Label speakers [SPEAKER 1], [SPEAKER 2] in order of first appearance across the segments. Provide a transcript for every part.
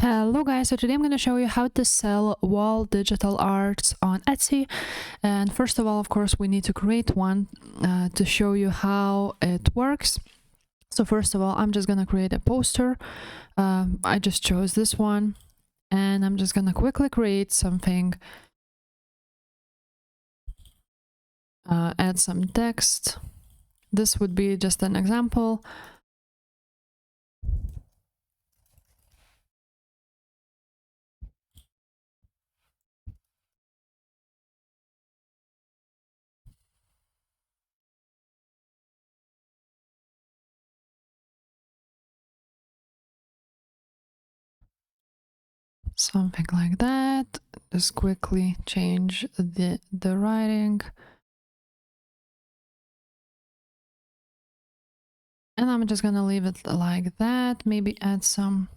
[SPEAKER 1] Hello guys, so today I'm going to show you how to sell wall digital arts on Etsy. And first of all, of course, we need to create one to show you how it works. So first of all, I'm just going to create a poster. I just chose this one and I'm just going to quickly create something. Add some text. This would be just an example. Something like that. Just quickly change the writing. And I'm just gonna leave it like that. Maybe add some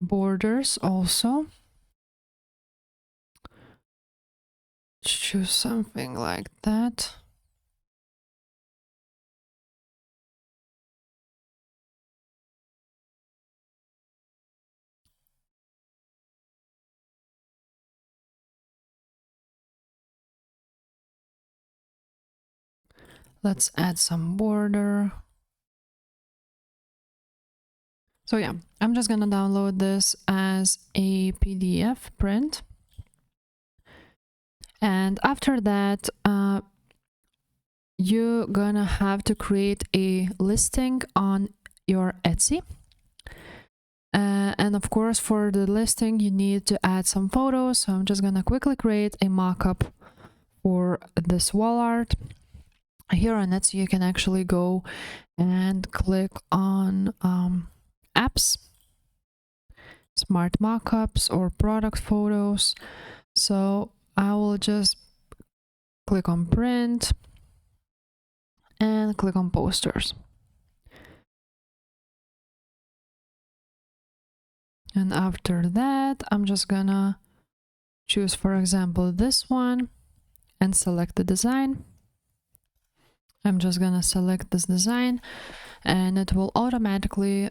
[SPEAKER 1] borders also. Choose something like that. Let's add some border. So yeah, I'm just gonna download this as a PDF print. And after that, you're gonna have to create a listing on your Etsy. And of course, for the listing, you need to add some photos. So I'm just gonna quickly create a mockup for this wall art. Here on Etsy, you can actually go and click on apps, smart mockups, or product photos. So I will just click on print and click on posters. And after that, I'm just gonna choose, for example, this one and select the design. I'm just gonna select this design and it will automatically,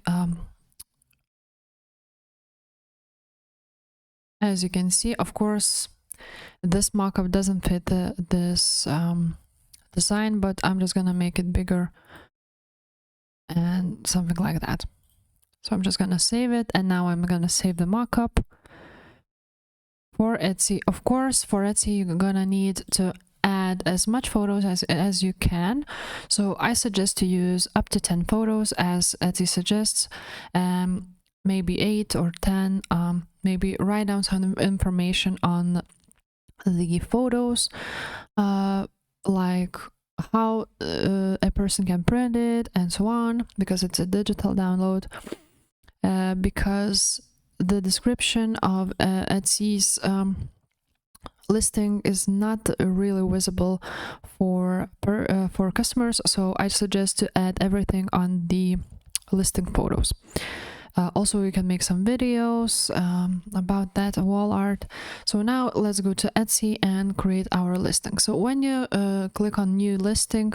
[SPEAKER 1] as you can see, of course, this mockup doesn't fit this design, but I'm just gonna make it bigger and something like that. So I'm just gonna save it, and now I'm gonna save the mockup. For Etsy, of course, for Etsy, you're gonna need to add as much photos as you can. So I suggest to use up to 10 photos as Etsy suggests, maybe 8 or 10. Maybe write down some information on the photos, like how a person can print it and so on, because it's a digital download. Because the description of Etsy's listing is not really visible for customers, so I suggest to add everything on the listing photos. Also, you can make some videos about that wall art. So now let's go to Etsy and create our listing. So when you click on new listing,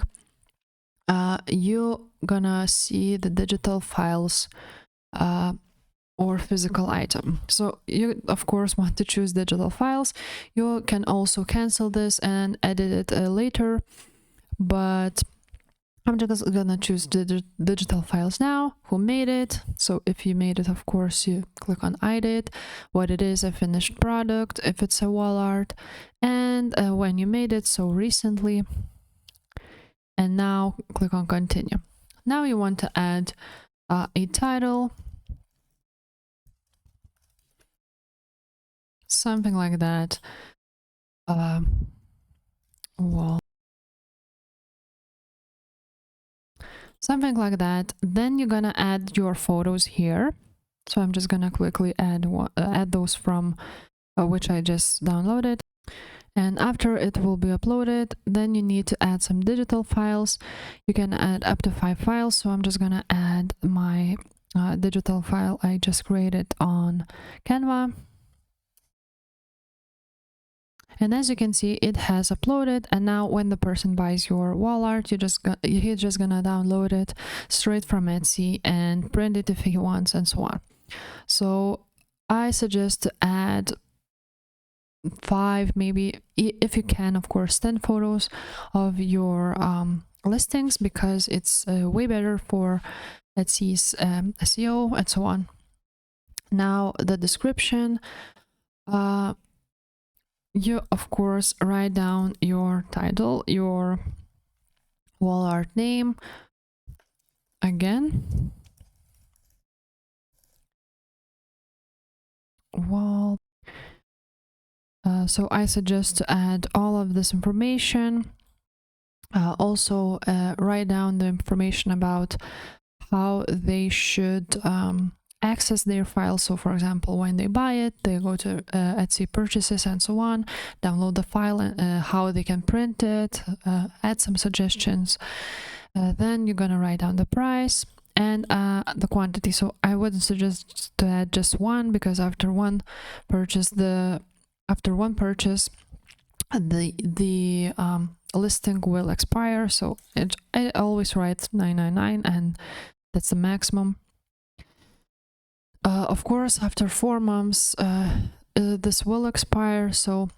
[SPEAKER 1] you're gonna see the digital files or physical item. So you of course want to choose digital files. You can also cancel this and edit it later, but I'm just gonna choose digital files now. Who made it? So if you made it, of course, you click on edit, what it is, a finished product, if it's a wall art, and when you made it, so recently. And now click on continue. Now you want to add a title, something like that. Wall. Something like that. Then you're gonna add your photos here. So I'm just gonna quickly add those from which I just downloaded. And after it will be uploaded, then you need to add some digital files. You can add up to 5 files. So I'm just gonna add my digital file I just created on Canva. And as you can see, it has uploaded, and now when the person buys your wall art, he's just gonna download it straight from Etsy and print it if he wants, and so on. So I suggest to add 5, maybe, if you can, of course, 10 photos of your listings, because it's way better for Etsy's SEO and so on. Now the description, you of course write down your title, your wall art name again, wall. So I suggest to add all of this information. Also write down the information about how they should access their file. So for example, when they buy it, they go to Etsy purchases and so on, download the file, and how they can print it, add some suggestions. Then you're gonna write down the price and the quantity. So I wouldn't suggest to add just one, because after one purchase, the listing will expire. So I always write 999, and that's the maximum. Of course, after 4 months, this will expire. So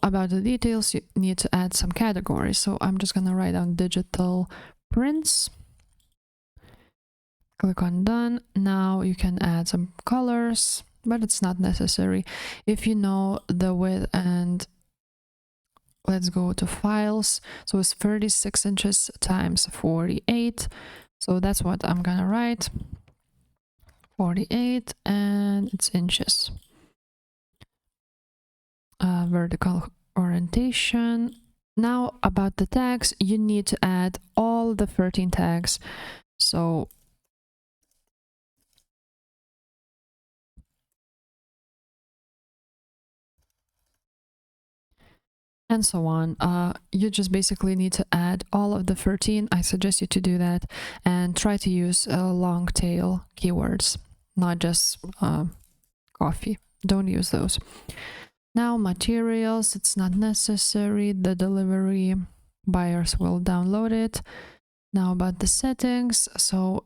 [SPEAKER 1] about the details, you need to add some categories. So I'm just gonna write down digital prints. Click on done. Now you can add some colors, but it's not necessary. If you know the width, and let's go to files. So it's 36 inches times 48. So that's what I'm gonna write. 48, and it's inches. Vertical orientation. Now about the tags, you need to add all the 13 tags. So and so on. You just basically need to add all of the 13. I suggest you to do that, and try to use long tail keywords, not just coffee. Don't use those. Now materials, it's not necessary. The delivery, buyers will download it. Now about the settings. So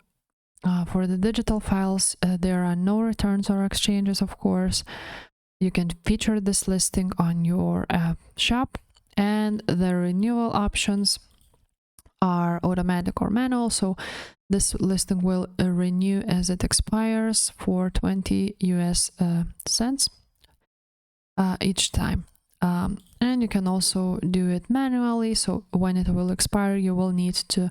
[SPEAKER 1] for the digital files, there are no returns or exchanges, of course. You can feature this listing on your shop, and the renewal options are automatic or manual. So this listing will renew as it expires for 20 US cents each time. And you can also do it manually. So when it will expire, you will need to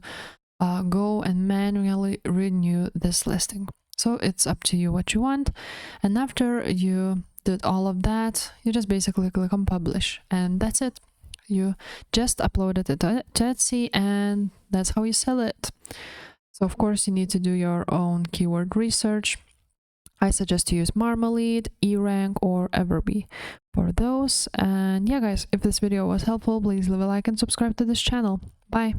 [SPEAKER 1] go and manually renew this listing. So it's up to you what you want. And after you did all of that, you just basically click on publish, and that's it. You just uploaded it to Etsy, and that's how you sell it. So of course you need to do your own keyword research. I suggest to use Marmalade, eRank, or Everbee for those. And yeah guys, if this video was helpful, please leave a like and subscribe to this channel. Bye.